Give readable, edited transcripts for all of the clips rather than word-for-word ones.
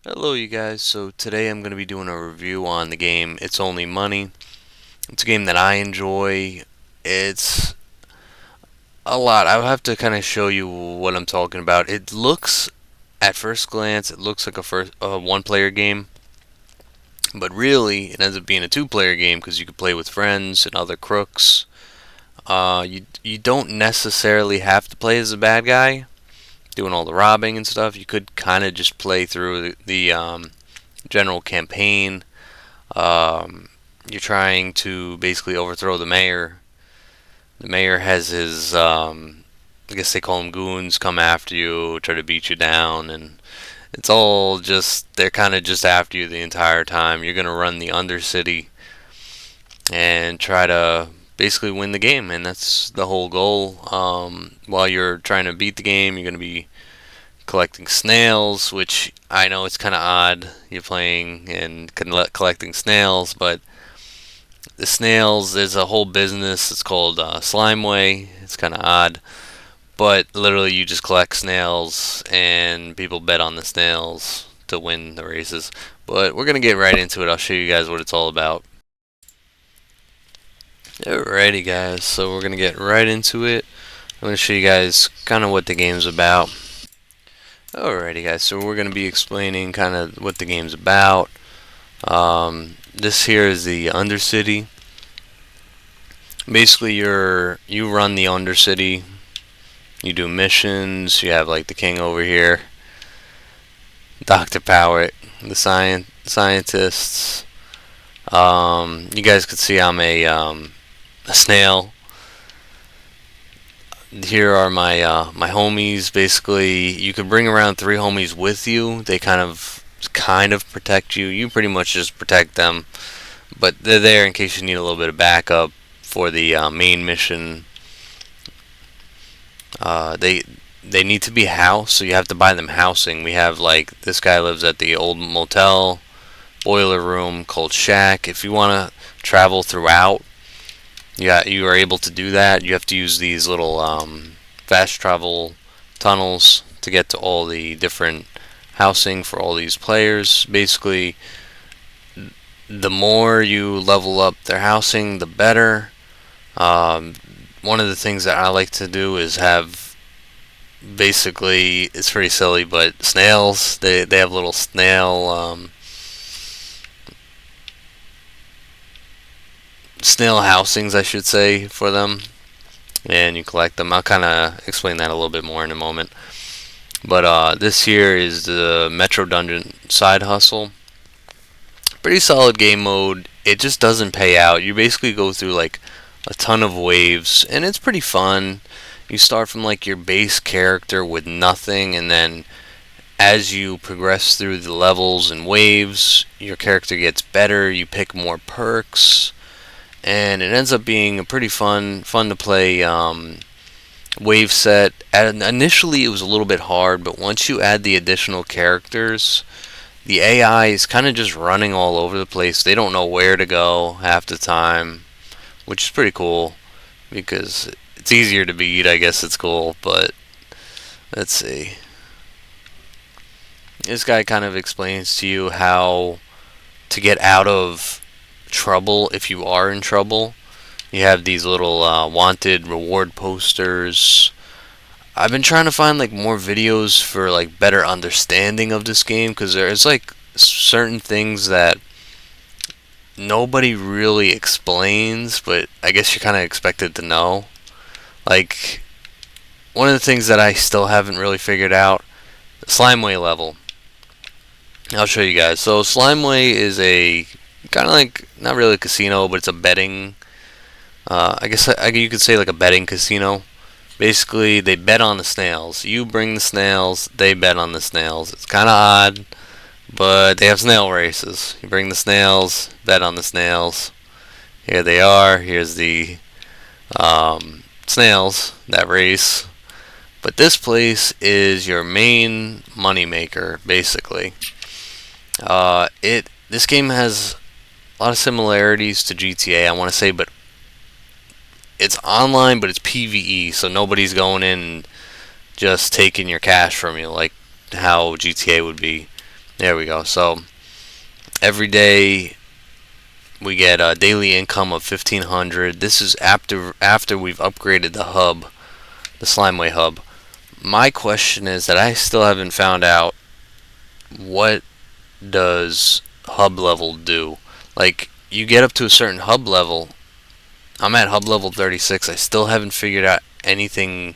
Hello you guys, so today I'm going to be doing a review on the game It's Only Money. It's a game that I enjoy. It's a lot. I'll have to kind of show you what I'm talking about. It looks, at first glance, it looks like a one-player game. But really, it ends up being a two-player game because you can play with friends and other crooks. You don't necessarily have to play as a bad guy, doing all the robbing and stuff. You could kind of just play through the general campaign. Um, you're trying to basically overthrow the mayor. The mayor has his, I guess they call them goons, come after you, try to beat you down, and it's all just, they're kind of just after you the entire time. You're going to run the Undercity and try to basically win the game, and that's the whole goal. While you're trying to beat the game, you're going to be collecting snails, which I know it's kind of odd. You're playing and collecting snails, but the snails, there's a whole business. It's called Slimeway. It's kind of odd, but literally you just collect snails, and people bet on the snails to win the races. But we're gonna get right into it. I'll show you guys what it's all about. Alrighty, guys. So we're gonna get right into it. I'm gonna show you guys kind of what the game's about. Alrighty, guys. So we're gonna be explaining kind of what the game's about. This here is the Undercity. Basically, you run the Undercity. You do missions. You have like the king over here, Dr. Powert, the scientists. You guys could see I'm a snail. Here are my homies. Basically, you could bring around 3 homies with you. They kind of protect you. You pretty much just protect them, but they're there in case you need a little bit of backup for the main mission. They need to be housed, so you have to buy them housing. We have like this guy lives at the old motel boiler room called Shack. If you want to travel throughout, yeah, you are able to do that. You have to use these little fast travel tunnels to get to all the different housing for all these players. Basically, the more you level up their housing, the better. Um, One of the things that I like to do is have, basically, it's pretty silly, but snails. They have little snail housings, I should say, for them, and you collect them. I'll kind of explain that a little bit more in a moment. But this here is the Metro Dungeon side hustle. Pretty solid game mode. It just doesn't pay out. You basically go through like a ton of waves, and it's pretty fun. You start from like your base character with nothing, and then as you progress through the levels and waves, your character gets better. You pick more perks, and it ends up being a pretty fun to play wave set. Initially, it was a little bit hard, but once you add the additional characters, the AI is kind of just running all over the place. They don't know where to go half the time, which is pretty cool because it's easier to beat. I guess it's cool, but let's see. This guy kind of explains to you how to get out of trouble if you are in trouble. You have these little wanted reward posters. I've been trying to find like more videos for like better understanding of this game because there's like certain things that nobody really explains, but I guess you're kind of expected to know. Like one of the things that I still haven't really figured out, the Slimeway level. I'll show you guys. So Slimeway is a kind of like not really a casino, but it's a betting. I guess you could say like a betting casino. Basically, they bet on the snails. You bring the snails, they bet on the snails. It's kind of odd, but they have snail races. You bring the snails, bet on the snails. Here they are. Here's the snails that race. But this place is your main money maker, basically. This game has a lot of similarities to GTA, I want to say, but it's online, but it's PvE, so nobody's going in and just taking your cash from you like how GTA would be. There we go. So every day we get a daily income of 1,500. This is after we've upgraded the hub, the Slimeway hub. My question is that I still haven't found out, what does hub level do? Like, you get up to a certain hub level. I'm at hub level 36. I still haven't figured out anything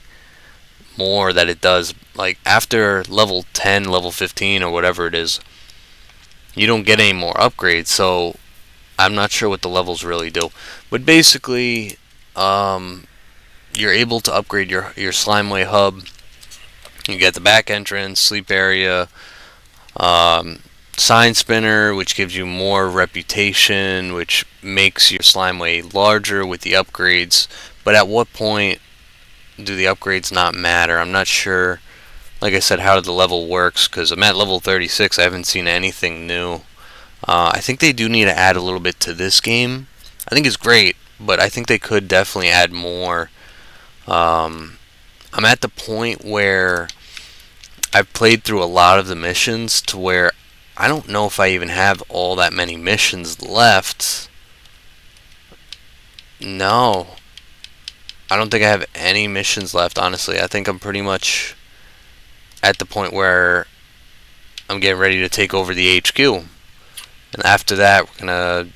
more that it does. Like, after level 10, level 15, or whatever it is, you don't get any more upgrades. So I'm not sure what the levels really do. But basically, you're able to upgrade your Slimeway hub. You get the back entrance, sleep area, sign spinner, which gives you more reputation, which makes your Slimeway larger with the upgrades. But at what point do the upgrades not matter? I'm not sure. Like I said, how the level works, because I'm at level 36. I haven't seen anything new. I think they do need to add a little bit to this game. I think it's great, but I think they could definitely add more. I'm at the point where I've played through a lot of the missions to where I don't know if I even have all that many missions left. No, I don't think I have any missions left, honestly. I think I'm pretty much at the point where I'm getting ready to take over the HQ. And after that, we're gonna.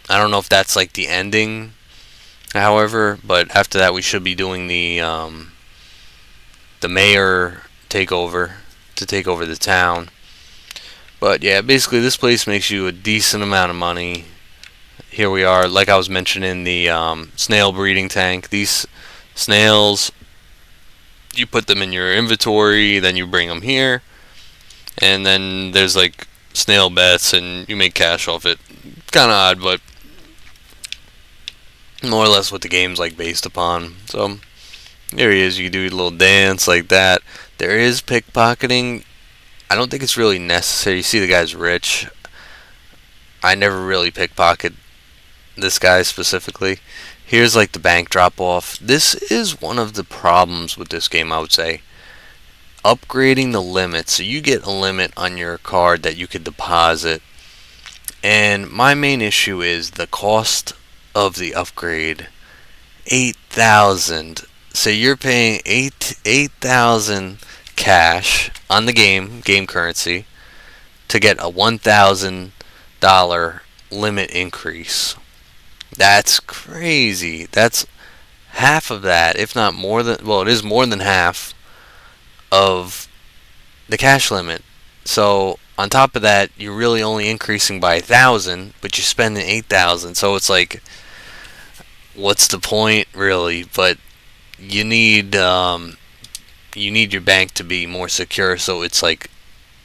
I don't know if that's like the ending, however, but after that, we should be doing the mayor takeover to take over the town. But yeah, basically, this place makes you a decent amount of money. Here we are, like I was mentioning, the snail breeding tank. These snails, you put them in your inventory, then you bring them here, and then there's like snail bets, and you make cash off it. Kind of odd, but more or less what the game's like based upon. So there he is. You can do a little dance like that. There is pickpocketing. I don't think it's really necessary. You see, the guy's rich. I never really pickpocket this guy specifically. Here's like the bank drop off. This is one of the problems with this game, I would say. Upgrading the limit. So you get a limit on your card that you could deposit. And my main issue is the cost of the upgrade. 8,000. So you're paying 8,000 cash on the game currency, to get a $1,000 limit increase. That's crazy. That's half of that, if not more than, well, it is more than half of the cash limit. So on top of that, you're really only increasing by 1,000, but you're spending 8,000. So it's like, what's the point, really? But you need your bank to be more secure. So it's like,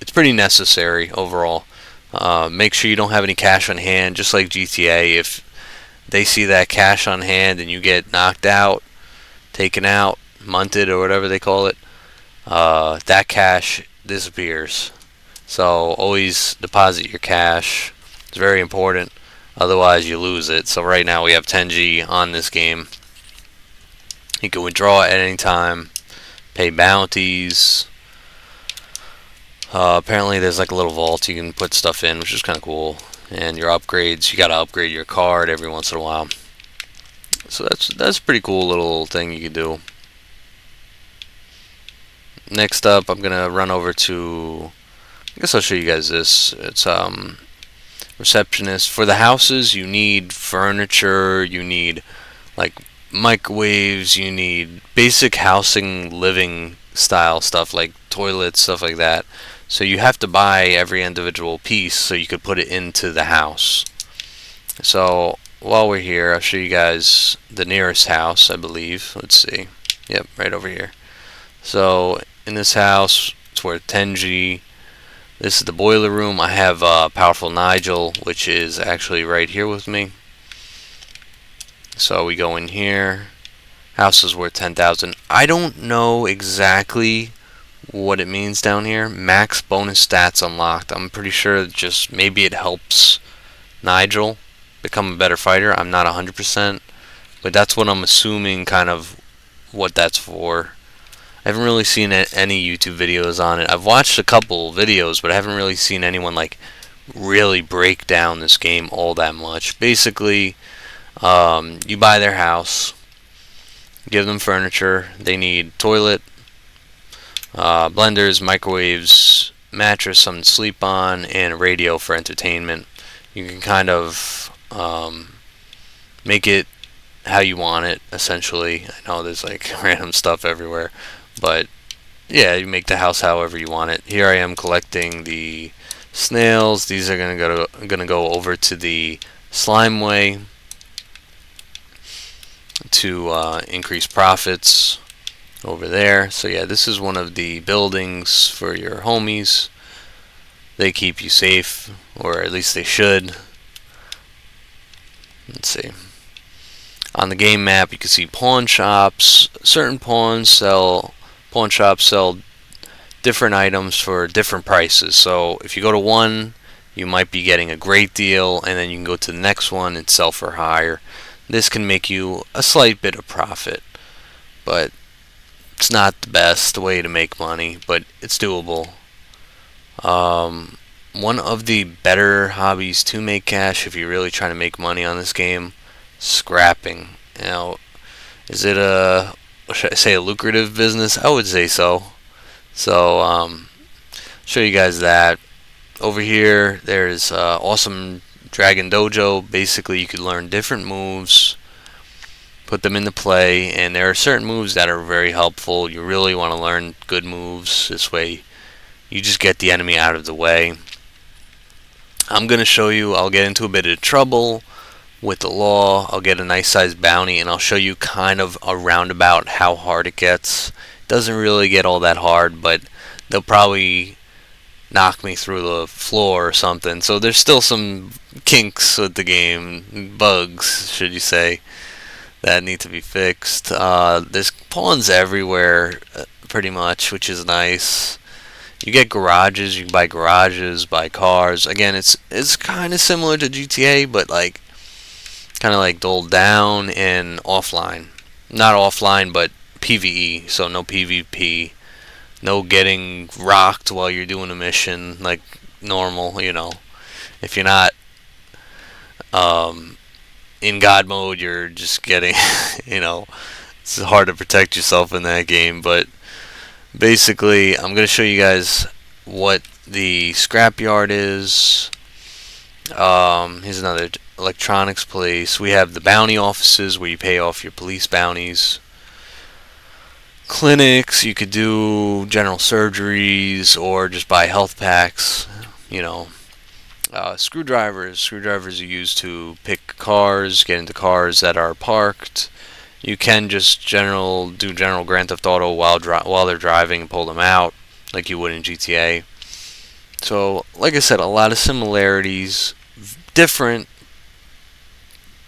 it's pretty necessary overall. Make sure you don't have any cash on hand, just like GTA. If they see that cash on hand and you get knocked out, taken out, munted, or whatever they call it, that cash disappears. So always deposit your cash. It's very important. Otherwise, you lose it. So right now we have 10G on this game. You can withdraw at any time, pay bounties. Apparently there's like a little vault you can put stuff in, which is kind of cool. And your upgrades, you gotta upgrade your card every once in a while. So that's a pretty cool little thing you can do. Next up, I'm gonna run over to, I guess I'll show you guys this. It's receptionist. For the houses, you need furniture, you need like microwaves, you need basic housing, living style stuff like toilets, stuff like that. So you have to buy every individual piece so you could put it into the house. So while we're here, I'll show you guys the nearest house, I believe. Let's see. Yep, right over here. So in this house, it's worth 10G. This is the boiler room. I have Powerful Nigel, which is actually right here with me. So we go in here. House is worth 10,000. I don't know exactly what it means down here. Max bonus stats unlocked. I'm pretty sure just maybe it helps Nigel become a better fighter. I'm not 100%, but that's what I'm assuming, kind of what that's for. I haven't really seen any YouTube videos on it. I've watched a couple videos, but I haven't really seen anyone like really break down this game all that much. Basically, you buy their house, give them furniture. They need toilet, blenders, microwaves, mattress, something to sleep on, and a radio for entertainment. You can kind of make it how you want it, essentially. I know there's like random stuff everywhere, but yeah, you make the house however you want it. Here I am collecting the snails. These are gonna go over to the slime way to increase profits over there. So yeah, this is one of the buildings for your homies. They keep you safe, or at least they should. Let's see. On the game map, you can see pawn shops. Certain pawn shops sell different items for different prices. So if you go to one, you might be getting a great deal, and then you can go to the next one and sell for higher. This can make you a slight bit of profit, but it's not the best way to make money, but it's doable. One of the better hobbies to make cash if you're really trying to make money on this game, scrapping. Now, is it should I say a lucrative business? I would say so. So, show you guys that. Over here, there's awesome Dragon Dojo. Basically, you could learn different moves, put them into play, and there are certain moves that are very helpful. You really want to learn good moves. This way, you just get the enemy out of the way. I'm going to show you, I'll get into a bit of trouble with the law. I'll get a nice sized bounty, and I'll show you kind of a roundabout how hard it gets. It doesn't really get all that hard, but they'll probably knock me through the floor or something. So there's still some kinks with the game, bugs, should you say, that need to be fixed. There's pawns everywhere, pretty much, which is nice. You get garages. You can buy garages, buy cars. Again, it's kind of similar to GTA, but like kind of like doled down and offline. Not offline, but PvE. So no PvP. No getting rocked while you're doing a mission like normal. You know, if you're not in God mode, you're just getting. You know, it's hard to protect yourself in that game, but. Basically, I'm going to show you guys what the scrapyard is. Here's another electronics place. We have the bounty offices where you pay off your police bounties. Clinics, you could do general surgeries or just buy health packs. You know, screwdrivers. Screwdrivers are used to pick cars, get into cars that are parked. You can just do general Grand Theft Auto while they're driving and pull them out like you would in GTA. So, like I said, a lot of similarities. Different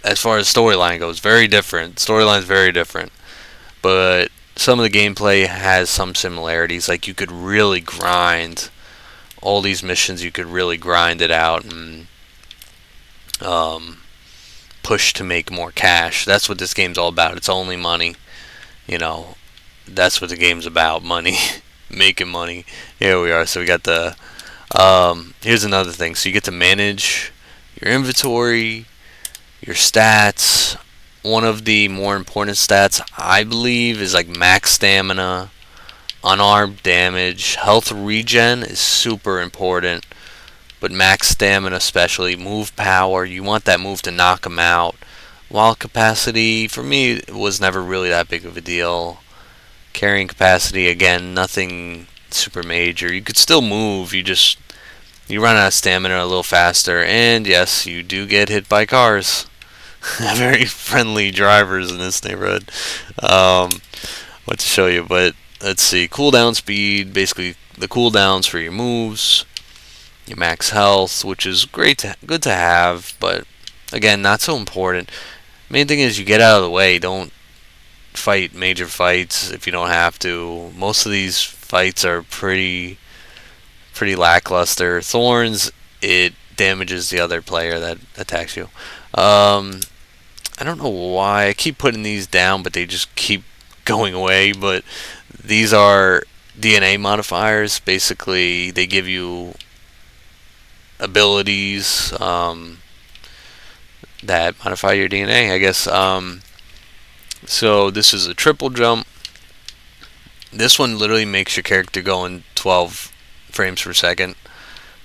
as far as storyline goes. Very different. Storyline's very different. But some of the gameplay has some similarities. Like you could really grind all these missions. You could really grind it out and push to make more cash. That's what this game's all about. It's only money. You know, that's what the game's about. Money. Making money. Here we are. So we got the here's another thing. So you get to manage your inventory, your stats. One of the more important stats, I believe, is like max stamina, unarmed damage, health regen is super important. But max stamina especially, move power, you want that move to knock them out. While capacity, for me, it was never really that big of a deal. Carrying capacity, again, nothing super major. You could still move, you run out of stamina a little faster. And yes, you do get hit by cars. Very friendly drivers in this neighborhood. What to show you, but let's see. Cooldown speed, basically the cooldowns for your moves. Your max health, which is good to have, but again, not so important. Main thing is you get out of the way. Don't fight major fights if you don't have to. Most of these fights are pretty lackluster. Thorns, it damages the other player that attacks you. I don't know why I keep putting these down, but they just keep going away. But These are DNA modifiers. Basically, they give you abilities that modify your DNA, I guess. So this is a triple jump. This one literally makes your character go in 12 frames per second.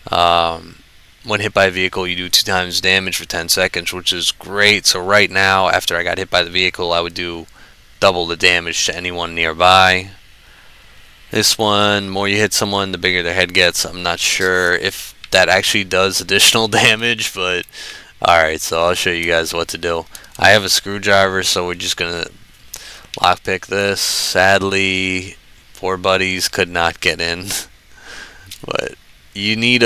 When hit by a vehicle, you do 2 times damage for 10 seconds, which is great. So right now, after I got hit by the vehicle, I would do double the damage to anyone nearby. This one, more you hit someone, the bigger their head gets. I'm not sure if that actually does additional damage, but alright, so I'll show you guys what to do. I have a screwdriver, so we're just gonna lockpick this. Sadly, poor buddies could not get in. But you need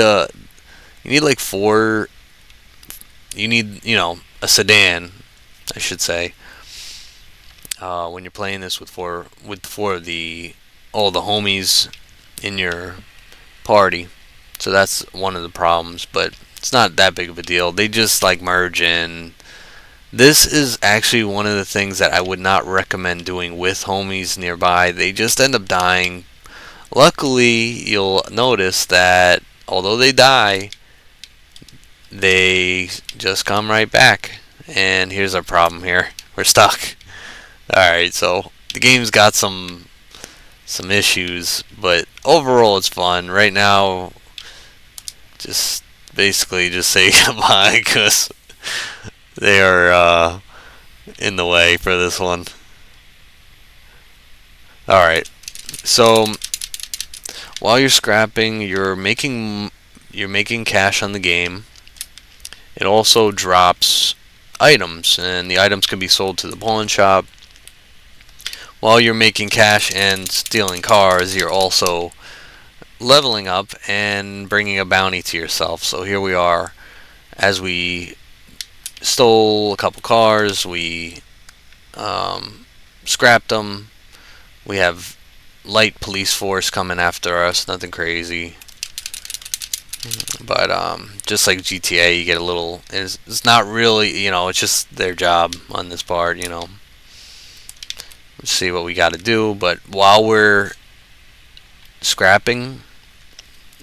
like four. You need, a sedan, I should say. When you're playing this with four of all the homies in your party. So that's one of the problems, but it's not that big of a deal. They just like merge in. This is actually one of the things that I would not recommend doing with homies nearby. They just end up dying. Luckily, you'll notice that although they die, they just come right back. And here's our problem here. We're stuck. Alright, so the game's got some issues, but overall it's fun. Right now, just basically just say goodbye because they are in the way for this one. Alright, so while you're scrapping, you're making cash on the game. It also drops items, and the items can be sold to the pawn shop. While you're making cash and stealing cars, you're also leveling up and bringing a bounty to yourself. So here we are, as we stole a couple cars, we scrapped them. We have light police force coming after us, nothing crazy. But just like GTA, you get a little. It's not really, it's just their job on this part, Let's see what we got to do. But while we're scrapping,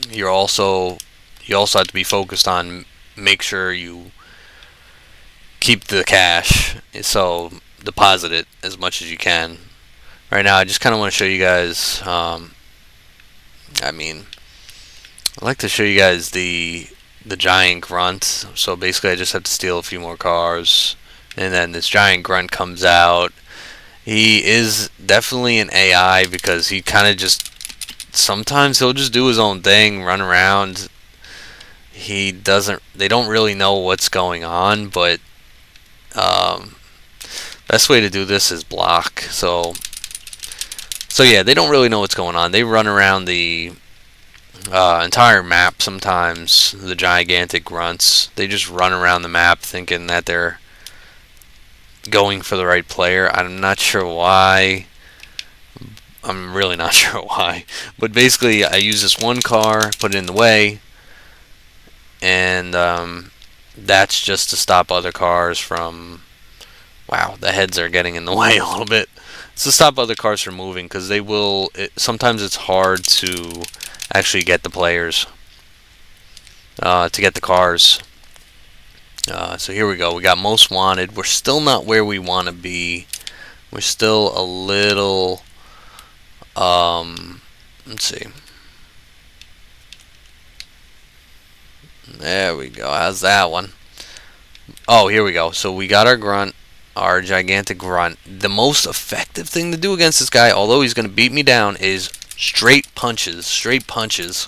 you also have to be focused on make sure you keep the cash. So deposit it as much as you can. Right now, I just kind of want to show you guys. I'd like to show you guys the giant grunt. So basically, I just have to steal a few more cars, and then this giant grunt comes out. He is definitely an AI because he kind of just sometimes he'll just do his own thing, run around. They don't really know what's going on, but best way to do this is block. So yeah, they don't really know what's going on. They run around the entire map sometimes. The gigantic grunts, they just run around the map thinking that they're going for the right player. I'm not sure why. I'm really not sure why. But basically, I use this one car, put it in the way, and that's just to stop other cars from. Wow, the heads are getting in the way a little bit. It's to stop other cars from moving because they will. Sometimes it's hard to actually get the players to get the cars. So here we go. We got most wanted. We're still not where we want to be. We're still a little. Let's see. There we go. How's that one? Oh, here we go. So we got our grunt, our gigantic grunt. The most effective thing to do against this guy, although he's going to beat me down, is straight punches. Straight punches.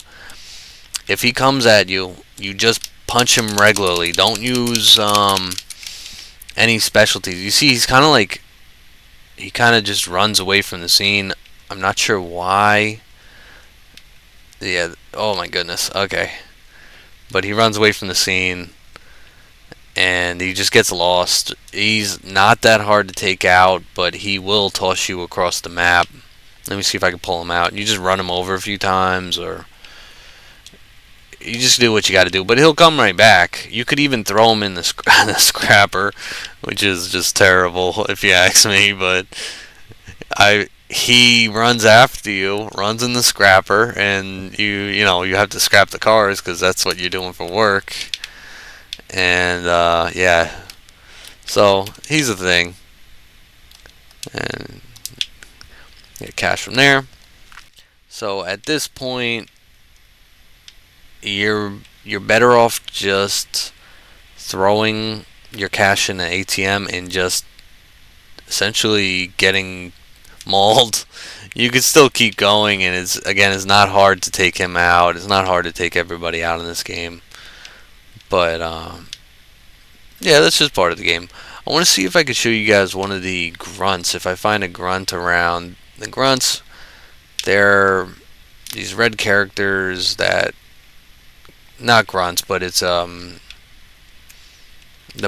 If he comes at you, you just punch him regularly. Don't use any specialties. You see, he's kind of like, he kind of just runs away from the scene. I'm not sure why. Yeah, oh my goodness. Okay. But he runs away from the scene, and he just gets lost. He's not that hard to take out, but he will toss you across the map. Let me see if I can pull him out. You just run him over a few times, or you just do what you got to do. But he'll come right back. You could even throw him in the scrapper, which is just terrible if you ask me. But he runs after you, runs in the scrapper, and you have to scrap the cars because that's what you're doing for work. And yeah, so he's a thing, and get cash from there. So at this point, you're better off just throwing your cash in the ATM and just essentially getting mauled. You could still keep going, and it's not hard to take him out. It's not hard to take everybody out in this game, but yeah, that's just part of the game. I want to see if I could show you guys one of the grunts. If I find a grunt around, the grunts, they're these red characters that, not grunts, but it's the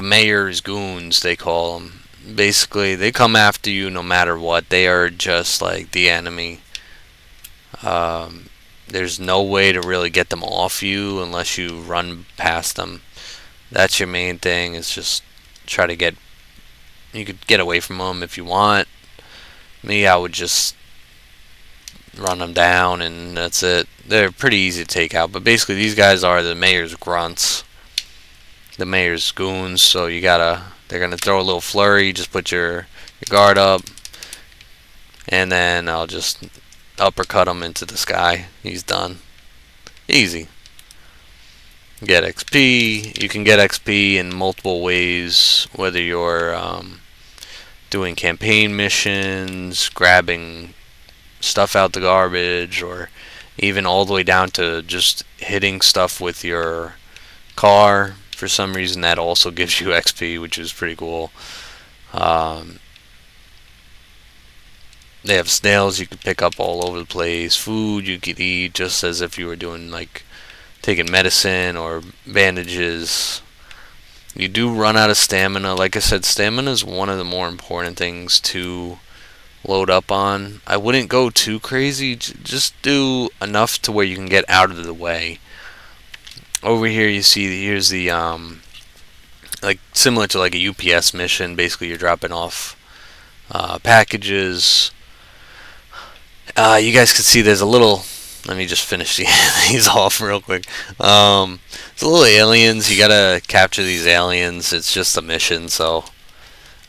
mayor's goons, they call them. Basically, they come after you no matter what. They are just like the enemy. There's no way to really get them off you unless you run past them. That's your main thing. Is just try to get. You could get away from them if you want. Me, I would just run them down, and that's it. They're pretty easy to take out. But basically, these guys are the mayor's grunts, the mayor's goons. So they're gonna throw a little flurry. Just put your guard up, and then I'll just uppercut him into the sky. He's done. Easy. Get XP. You can get XP in multiple ways, whether you're doing campaign missions, grabbing stuff out the garbage, or even all the way down to just hitting stuff with your car. For some reason, that also gives you XP, which is pretty cool. They have snails you could pick up all over the place. Food you could eat just as if you were doing like taking medicine or bandages. You do run out of stamina. Like I said, stamina is one of the more important things to load up on. I wouldn't go too crazy. Just do enough to where you can get out of the way. Over here you see here's the like similar to like a UPS mission. Basically, you're dropping off packages. You guys can see there's a little. Let me just finish these off real quick. It's little aliens. You gotta capture these aliens. It's just a mission, so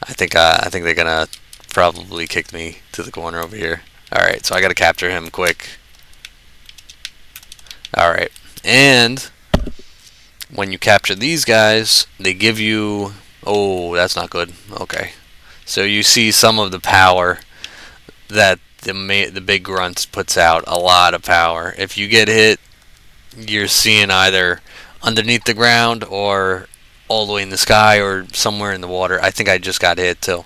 I think they're gonna probably kick me to the corner over here. All right, so I gotta capture him quick. All right, and when you capture these guys, they give you. Oh, that's not good. Okay, so you see some of the power that the big grunts puts out. A lot of power. If you get hit, you're seeing either underneath the ground or all the way in the sky or somewhere in the water. I think I just got hit too.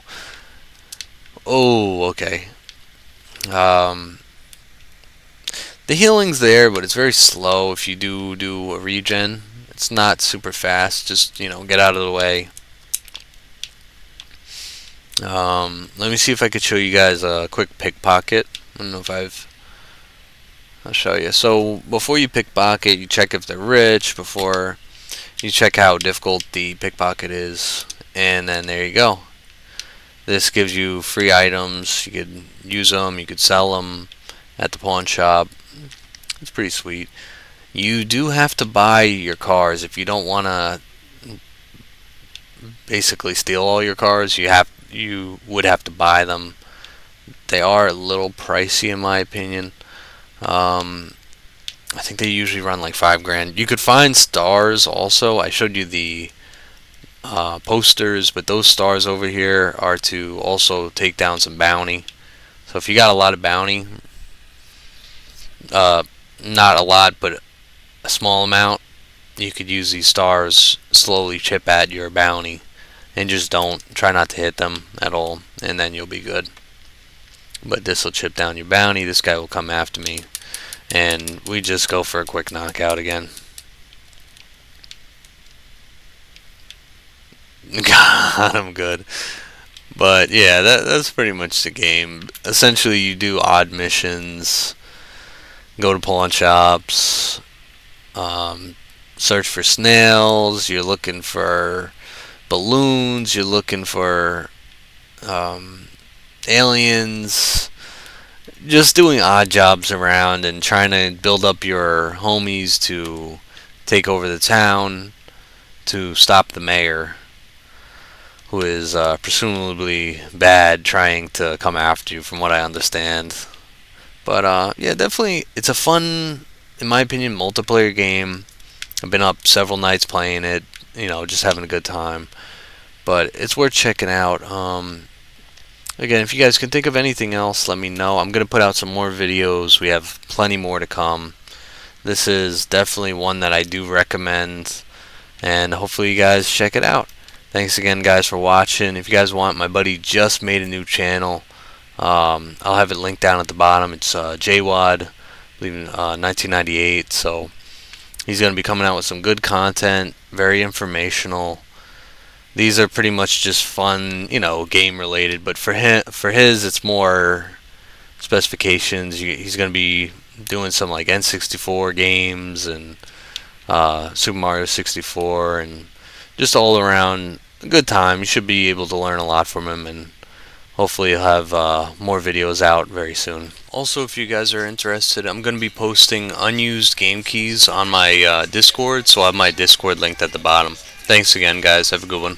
Oh, okay. Um, the healing's there, but it's very slow. If you do a regen, it's not super fast. Just get out of the way. Let me see if I could show you guys a quick pickpocket. I don't know if I'll show you. So before you pickpocket, you check if they're rich. Before you check how difficult the pickpocket is, and then there you go. This gives you free items. You could use them. You could sell them at the pawn shop. It's pretty sweet. You do have to buy your cars if you don't want to basically steal all your cars. You would have to buy them. They are a little pricey in my opinion. I think they usually run like $5,000. You could find stars also. I showed you the posters, but those stars over here are to also take down some bounty. So if you got a lot of bounty, not a lot, but a small amount, you could use these stars, slowly chip at your bounty, and just try not to hit them at all, and then you'll be good. But this will chip down your bounty. This guy will come after me, and we just go for a quick knockout again. God, I'm good. But yeah, that's pretty much the game. Essentially, you do odd missions, go to pawn shops, search for snails. You're looking for balloons. You're looking for aliens. just doing odd jobs around and trying to build up your homies to take over the town to stop the mayor, who is presumably bad, trying to come after you, from what I understand. But yeah, definitely, it's a fun, in my opinion, multiplayer game. I've been up several nights playing it, just having a good time. But it's worth checking out. Again, if you guys can think of anything else, let me know. I'm going to put out some more videos. We have plenty more to come. This is definitely one that I do recommend, and hopefully you guys check it out. Thanks again, guys, for watching. If you guys want, my buddy just made a new channel. I'll have it linked down at the bottom. It's JWAD, I believe in 1998. So he's going to be coming out with some good content, very informational. These are pretty much just fun, game related. But for his, it's more specifications. He's going to be doing some like N64 games and Super Mario 64, and just all around a good time. You should be able to learn a lot from him, and hopefully he'll have more videos out very soon. Also, if you guys are interested, I'm going to be posting unused game keys on my Discord, so I have my Discord linked at the bottom. Thanks again, guys. Have a good one.